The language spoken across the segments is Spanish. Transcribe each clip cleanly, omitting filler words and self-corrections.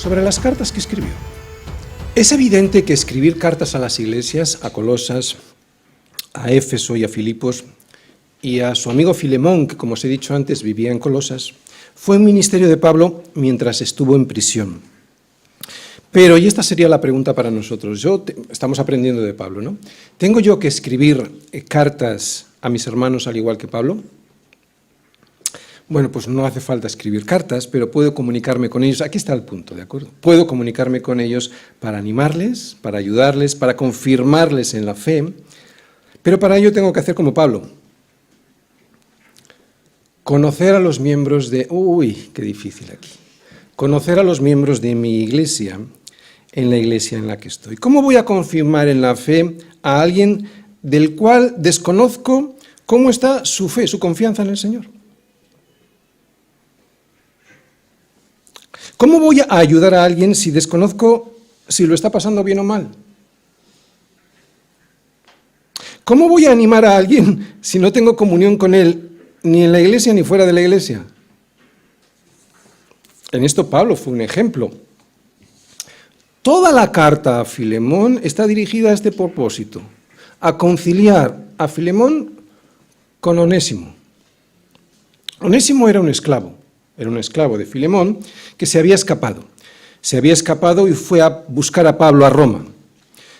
sobre las cartas que escribió. Es evidente que escribir cartas a las iglesias, a Colosas, a Éfeso y a Filipos, y a su amigo Filemón, que como os he dicho antes vivía en Colosas, fue un ministerio de Pablo mientras estuvo en prisión. Pero, y esta sería la pregunta para nosotros, estamos aprendiendo de Pablo, ¿no? ¿Tengo yo que escribir cartas a mis hermanos al igual que Pablo? Bueno, pues no hace falta escribir cartas, pero puedo comunicarme con ellos. Aquí está el punto, ¿de acuerdo? Puedo comunicarme con ellos para animarles, para ayudarles, para confirmarles en la fe, pero para ello tengo que hacer como Pablo. Conocer a los miembros de... Uy, qué difícil aquí. Conocer a los miembros de mi iglesia en la iglesia en la que estoy. ¿Cómo voy a confirmar en la fe a alguien del cual desconozco cómo está su fe, su confianza en el Señor? ¿Cómo voy a ayudar a alguien si desconozco si lo está pasando bien o mal? ¿Cómo voy a animar a alguien si no tengo comunión con él ni en la iglesia ni fuera de la iglesia? En esto Pablo fue un ejemplo. Toda la carta a Filemón está dirigida a este propósito, a conciliar a Filemón con Onésimo. Onésimo era un esclavo de Filemón que se había escapado. Se había escapado y fue a buscar a Pablo a Roma.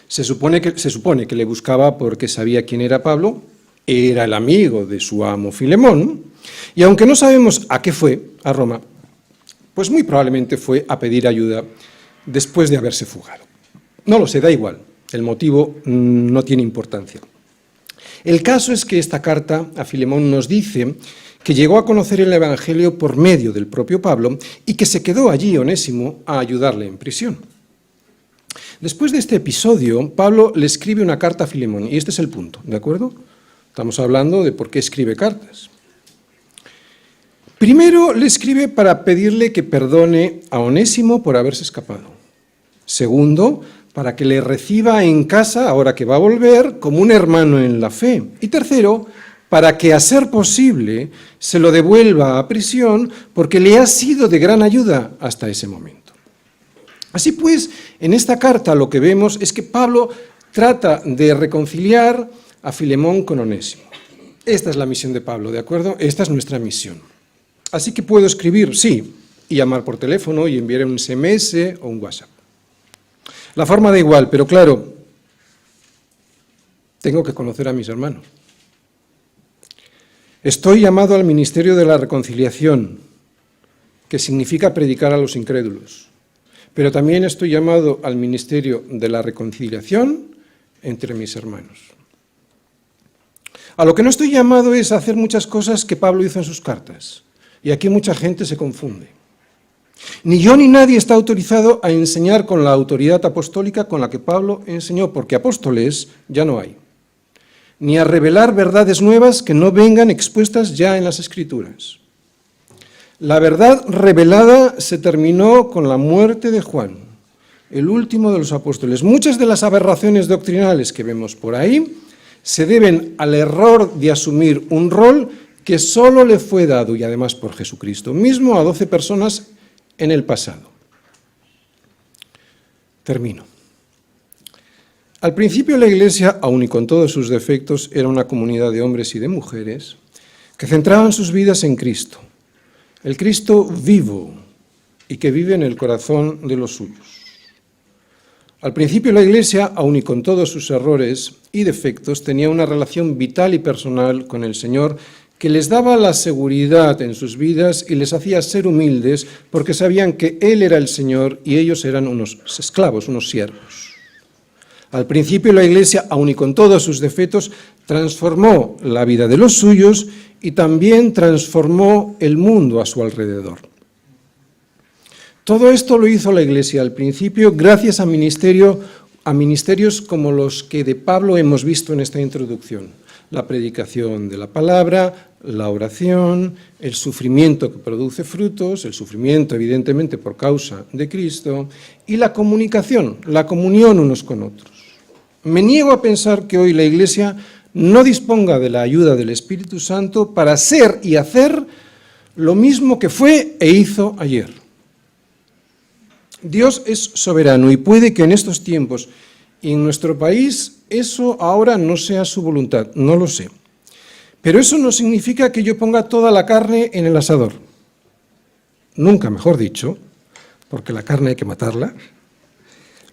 Se supone que le buscaba porque sabía quién era Pablo, era el amigo de su amo Filemón, y aunque no sabemos a qué fue a Roma, pues muy probablemente fue a pedir ayuda después de haberse fugado. No lo sé, da igual, el motivo no tiene importancia. El caso es que esta carta a Filemón nos dice que llegó a conocer el Evangelio por medio del propio Pablo y que se quedó allí Onésimo a ayudarle en prisión. Después de este episodio, Pablo le escribe una carta a Filemón, y este es el punto, ¿de acuerdo? Estamos hablando de por qué escribe cartas. Primero le escribe para pedirle que perdone a Onésimo por haberse escapado. Segundo, para que le reciba en casa, ahora que va a volver, como un hermano en la fe. Y tercero, para que, a ser posible, se lo devuelva a prisión porque le ha sido de gran ayuda hasta ese momento. Así pues, en esta carta lo que vemos es que Pablo trata de reconciliar a Filemón con Onésimo. Esta es la misión de Pablo, ¿de acuerdo? Esta es nuestra misión. Así que puedo escribir, sí, y llamar por teléfono y enviar un SMS o un WhatsApp. La forma da igual, pero claro, tengo que conocer a mis hermanos. Estoy llamado al ministerio de la reconciliación, que significa predicar a los incrédulos. Pero también estoy llamado al ministerio de la reconciliación entre mis hermanos. A lo que no estoy llamado es a hacer muchas cosas que Pablo hizo en sus cartas. Y aquí mucha gente se confunde. Ni yo ni nadie está autorizado a enseñar con la autoridad apostólica con la que Pablo enseñó, porque apóstoles ya no hay. Ni a revelar verdades nuevas que no vengan expuestas ya en las Escrituras. La verdad revelada se terminó con la muerte de Juan, el último de los apóstoles. Muchas de las aberraciones doctrinales que vemos por ahí se deben al error de asumir un rol que solo le fue dado, y además por Jesucristo mismo, a 12 personas en el pasado. Termino. Al principio la Iglesia, aun y con todos sus defectos, era una comunidad de hombres y de mujeres que centraban sus vidas en Cristo, el Cristo vivo y que vive en el corazón de los suyos. Al principio la Iglesia, aun y con todos sus errores y defectos, tenía una relación vital y personal con el Señor que les daba la seguridad en sus vidas y les hacía ser humildes porque sabían que Él era el Señor y ellos eran unos esclavos, unos siervos. Al principio la Iglesia, aun y con todos sus defectos, transformó la vida de los suyos y también transformó el mundo a su alrededor. Todo esto lo hizo la Iglesia al principio gracias a ministerios como los que de Pablo hemos visto en esta introducción. La predicación de la palabra, la oración, el sufrimiento que produce frutos, el sufrimiento evidentemente por causa de Cristo, y la comunicación, la comunión unos con otros. Me niego a pensar que hoy la Iglesia no disponga de la ayuda del Espíritu Santo para ser y hacer lo mismo que fue e hizo ayer. Dios es soberano y puede que en estos tiempos y en nuestro país eso ahora no sea su voluntad, no lo sé. Pero eso no significa que yo ponga toda la carne en el asador. Nunca mejor dicho, porque la carne hay que matarla,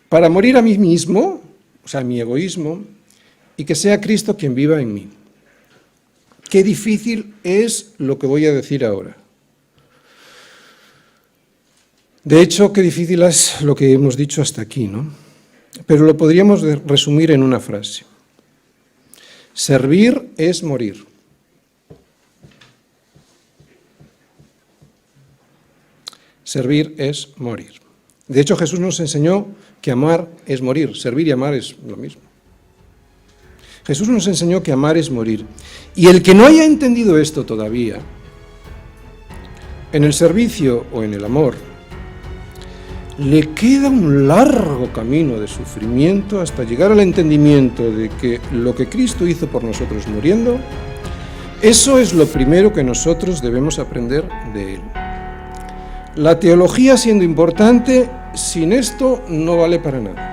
para morir a mí mismo, o sea, a mi egoísmo, y que sea Cristo quien viva en mí. Qué difícil es lo que voy a decir ahora. De hecho, qué difícil es lo que hemos dicho hasta aquí, ¿no? Pero lo podríamos resumir en una frase. Servir es morir. Servir es morir. De hecho, Jesús nos enseñó que amar es morir. Servir y amar es lo mismo. Jesús nos enseñó que amar es morir. Y el que no haya entendido esto todavía, en el servicio o en el amor, le queda un largo camino de sufrimiento hasta llegar al entendimiento de que lo que Cristo hizo por nosotros muriendo, eso es lo primero que nosotros debemos aprender de Él. La teología, siendo importante, sin esto no vale para nada.